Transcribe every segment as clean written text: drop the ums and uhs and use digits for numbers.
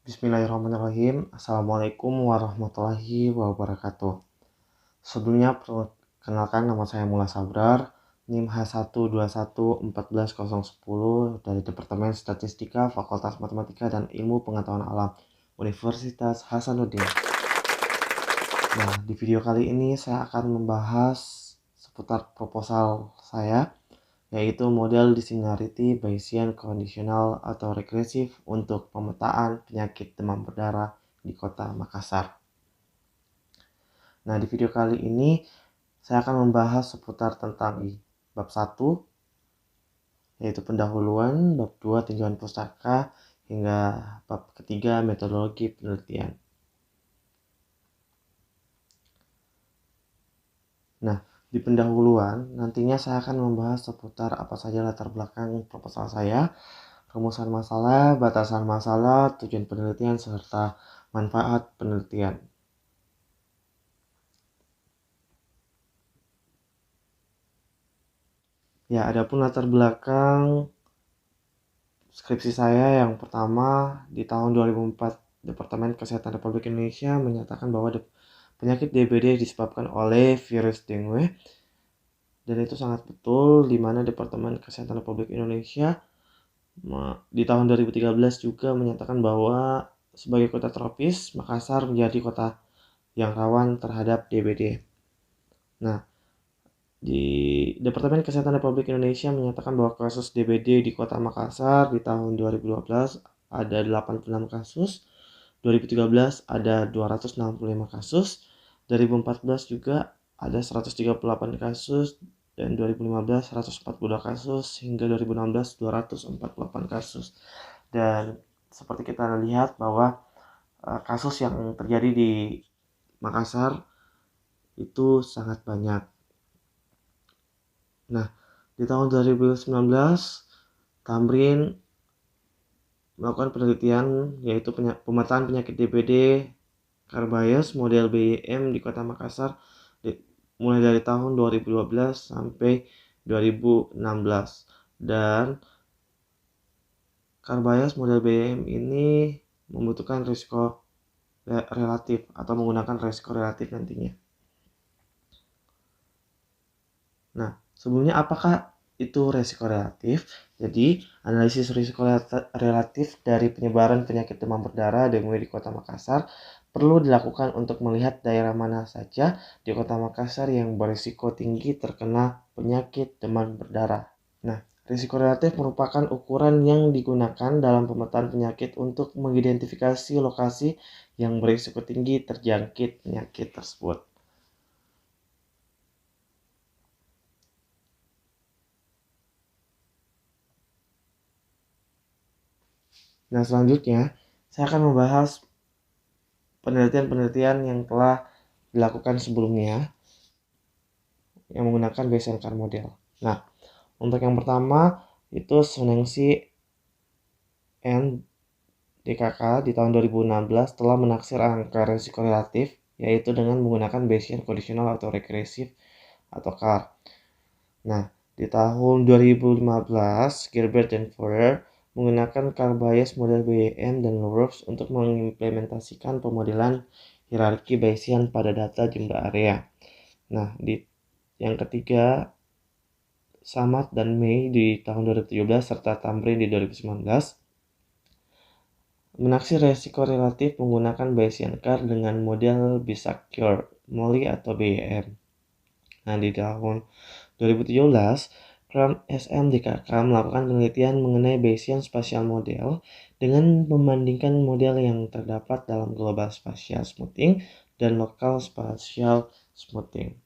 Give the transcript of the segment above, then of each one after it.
Bismillahirrahmanirrahim. Assalamualaikum warahmatullahi wabarakatuh. Sebelumnya perkenalkan, nama saya Mula Sabrar, NIM H121141010 dari Departemen Statistika Fakultas Matematika dan Ilmu Pengetahuan Alam Universitas Hasanuddin. Nah, di video kali ini saya akan membahas seputar proposal saya, yaitu model dissimilarity Bayesian conditional atau regresif untuk pemetaan penyakit demam berdarah di Kota Makassar. Nah, di video kali ini saya akan membahas seputar tentang bab 1, yaitu pendahuluan, bab 2 tinjauan pustaka, hingga bab ketiga metodologi penelitian. Nah, di pendahuluan nantinya saya akan membahas seputar apa saja latar belakang proposal saya, rumusan masalah, batasan masalah, tujuan penelitian, serta manfaat penelitian. Ya, adapun latar belakang skripsi saya yang pertama, di tahun 2004 Departemen Kesehatan Republik Indonesia menyatakan bahwa penyakit DBD disebabkan oleh virus dengue, dan itu sangat betul, di mana Departemen Kesehatan Republik Indonesia di tahun 2013 juga menyatakan bahwa sebagai kota tropis, Makassar menjadi kota yang rawan terhadap DBD. Nah, di Departemen Kesehatan Republik Indonesia menyatakan bahwa kasus DBD di Kota Makassar di tahun 2012 ada 86 kasus, 2013 ada 265 kasus, 2014 juga ada 138 kasus, dan 2015 142 kasus, hingga 2016 248 kasus. Dan seperti kita lihat bahwa kasus yang terjadi di Makassar itu sangat banyak. Nah, di tahun 2019 Tamrin melakukan penelitian, yaitu pemetaan penyakit DBD Carbayes model BEM di Kota Makassar mulai dari tahun 2012 sampai 2016. Dan Carbayes model BEM ini membutuhkan risiko relatif atau menggunakan risiko relatif nantinya. Nah, sebelumnya apakah itu risiko relatif? Jadi, analisis risiko relatif dari penyebaran penyakit demam berdarah dengue di Kota Makassar perlu dilakukan untuk melihat daerah mana saja di Kota Makassar yang berisiko tinggi terkena penyakit demam berdarah. Nah, risiko relatif merupakan ukuran yang digunakan dalam pemetaan penyakit untuk mengidentifikasi lokasi yang berisiko tinggi terjangkit penyakit tersebut. Nah, selanjutnya saya akan membahas penelitian-penelitian yang telah dilakukan sebelumnya yang menggunakan Bayesian CAR model. Nah, untuk yang pertama itu Sonengsi and DKK di tahun 2016 telah menaksir angka risiko relatif, yaitu dengan menggunakan Bayesian conditional atau regresif atau CAR. Nah, di tahun 2015 Gilbert dan Forer menggunakan Carbayes model BEM dan Lorenz untuk mengimplementasikan pemodelan hierarki Bayesian pada data jumlah area. Nah, di yang ketiga Samad dan May di tahun 2017 serta Tamrin di 2019 menaksir resiko relatif menggunakan Bayesian CAR dengan model Bisacure, Molly atau BEM. Nah, di tahun 2017 Cram SMDKK melakukan penelitian mengenai Bayesian Spatial Model dengan membandingkan model yang terdapat dalam Global Spatial Smoothing dan Local Spatial Smoothing.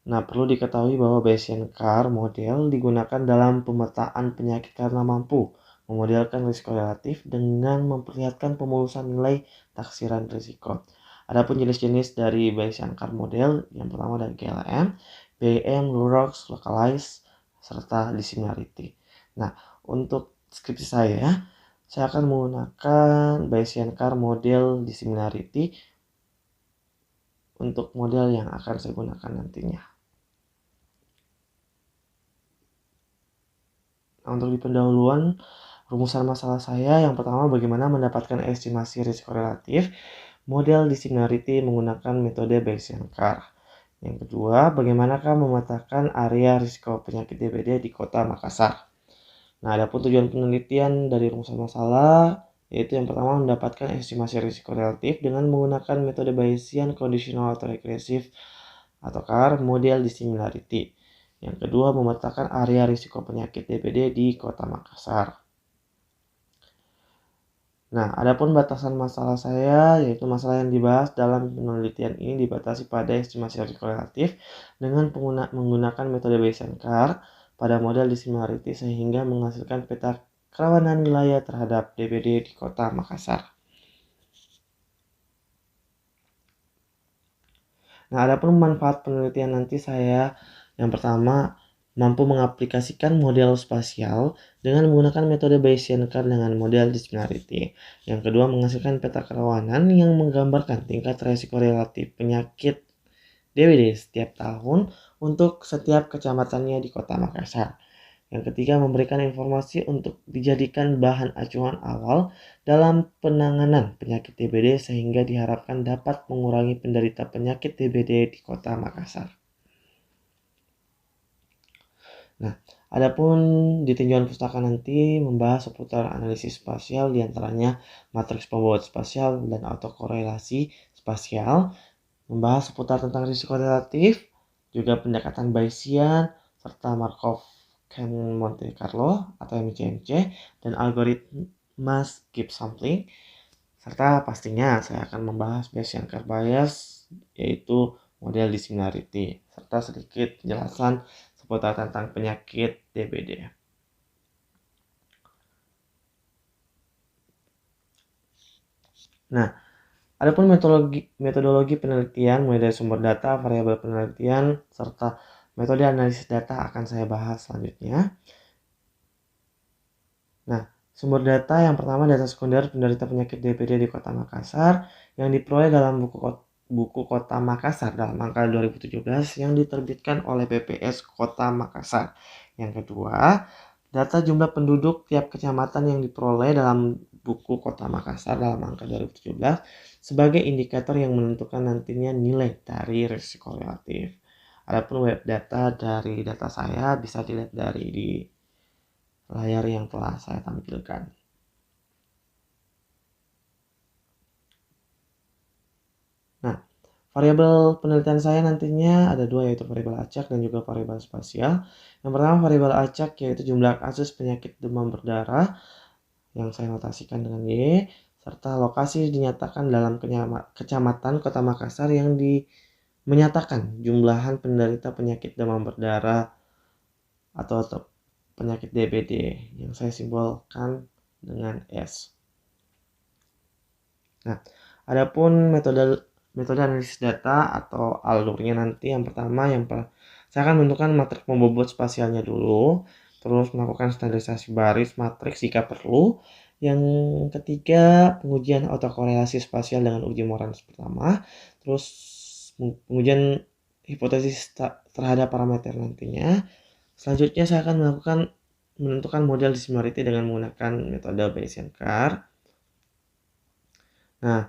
Nah, perlu diketahui bahwa Bayesian CAR model digunakan dalam pemetaan penyakit karena mampu memodelkan risiko relatif dengan memperlihatkan pemulusan nilai taksiran risiko. Adapun jenis-jenis dari Bayesian CAR model, yang pertama dari GLM, BEM, Lorenz, Localize, serta Dissimilarity. Nah, untuk skripsi saya akan menggunakan Bayesian CAR model Dissimilarity untuk model yang akan saya gunakan nantinya. Nah, untuk di pendahuluan, Rumusan masalah saya yang pertama bagaimana mendapatkan estimasi risiko relatif model dissimilarity menggunakan metode Bayesian CAR. Yang kedua, bagaimanakah memetakan area risiko penyakit DBD di Kota Makassar. Nah, adapun tujuan penelitian dari rumusan masalah yaitu yang pertama mendapatkan estimasi risiko relatif dengan menggunakan metode Bayesian Conditional Autoregressive atau CAR model dissimilarity. Yang kedua, memetakan area risiko penyakit DBD di Kota Makassar. Nah, adapun batasan masalah saya yaitu masalah yang dibahas dalam penelitian ini dibatasi pada estimasi risiko relatif dengan menggunakan metode Bayesian CAR pada model dissimilarity sehingga menghasilkan peta kerawanan wilayah terhadap DBD di Kota Makassar. Nah, adapun manfaat penelitian nanti saya yang pertama mampu mengaplikasikan model spasial dengan menggunakan metode Bayesian CAR dengan model dissimilarity. Yang kedua, menghasilkan peta kerawanan yang menggambarkan tingkat resiko relatif penyakit DBD setiap tahun untuk setiap kecamatannya di Kota Makassar. Yang ketiga, memberikan informasi untuk dijadikan bahan acuan awal dalam penanganan penyakit DBD sehingga diharapkan dapat mengurangi penderita penyakit DBD di Kota Makassar. Nah, adapun di tinjauan pustaka nanti membahas seputar analisis spasial diantaranya matriks pembuat spasial dan autokorelasi spasial, membahas seputar tentang risiko relatif, juga pendekatan Bayesian, serta Markov Chain Monte Carlo atau MCMC, dan algoritma skip sampling, serta pastinya saya akan membahas Bayesian CAR bias, yaitu model dissimilarity, serta sedikit penjelasan seputar tentang penyakit DBD. Nah, adapun metodologi penelitian mulai dari sumber data, variabel penelitian, serta metode analisis data akan saya bahas selanjutnya. Nah, sumber data yang pertama data sekunder penderita penyakit DBD di Kota Makassar yang diperoleh dalam buku Kota Makassar dalam angka 2017 yang diterbitkan oleh BPS Kota Makassar. Yang kedua, data jumlah penduduk tiap kecamatan yang diperoleh dalam buku Kota Makassar dalam angka 2017 sebagai indikator yang menentukan nantinya nilai dari risiko relatif. Adapun web data dari data saya bisa dilihat dari di layar yang telah saya tampilkan. Nah, variabel penelitian saya nantinya ada dua, yaitu variabel acak dan juga variabel spasial. Yang pertama variabel acak yaitu jumlah kasus penyakit demam berdarah yang saya notasikan dengan Y, serta lokasi dinyatakan dalam kecamatan Kota Makassar yang menyatakan jumlahan penderita penyakit demam berdarah atau penyakit DBD yang saya simbolkan dengan S. Nah, adapun metode analisis data atau alurnya nanti yang pertama saya akan menentukan matriks pembobot spasialnya dulu, terus melakukan standarisasi baris matriks jika perlu. Yang ketiga, pengujian autokorelasi spasial dengan uji Morans pertama, terus pengujian hipotesis terhadap parameter nantinya. Selanjutnya saya akan menentukan model dissimilarity dengan menggunakan metode Bayesian CAR. Nah,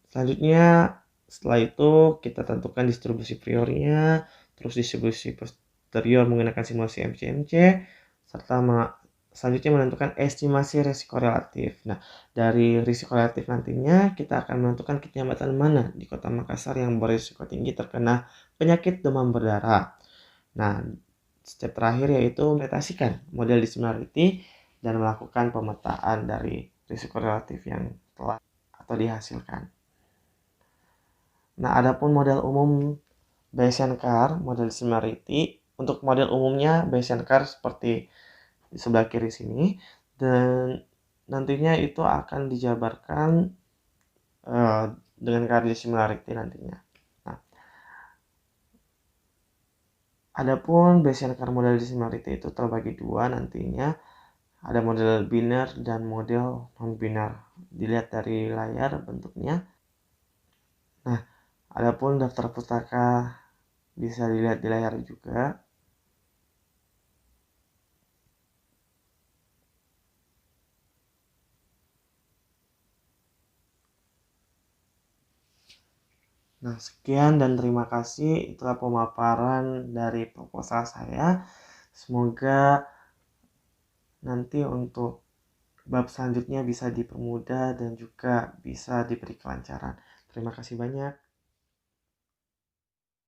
selanjutnya setelah itu kita tentukan distribusi priornya, terus distribusi posterior menggunakan simulasi MCMC, serta selanjutnya menentukan estimasi risiko relatif. Nah, dari risiko relatif nantinya kita akan menentukan kecamatan mana di Kota Makassar yang berisiko tinggi terkena penyakit demam berdarah. Nah, step terakhir yaitu menetasikan model dissimilarity dan melakukan pemetaan dari risiko relatif yang telah atau dihasilkan. Nah, adapun model umum Bayesian CAR, model dissimilarity, untuk model umumnya Bayesian CAR seperti di sebelah kiri sini, dan nantinya itu akan dijabarkan dengan CAR dissimilarity nantinya. Nah, adapun Bayesian CAR model dissimilarity itu terbagi dua nantinya. Ada model biner dan model non-biner. Dilihat dari layar bentuknya. Nah, adapun daftar pustaka bisa dilihat di layar juga. Nah, sekian dan terima kasih. Itulah pemaparan dari proposal saya. Semoga nanti untuk bab selanjutnya bisa dipermudah dan juga bisa diberi kelancaran. Terima kasih banyak.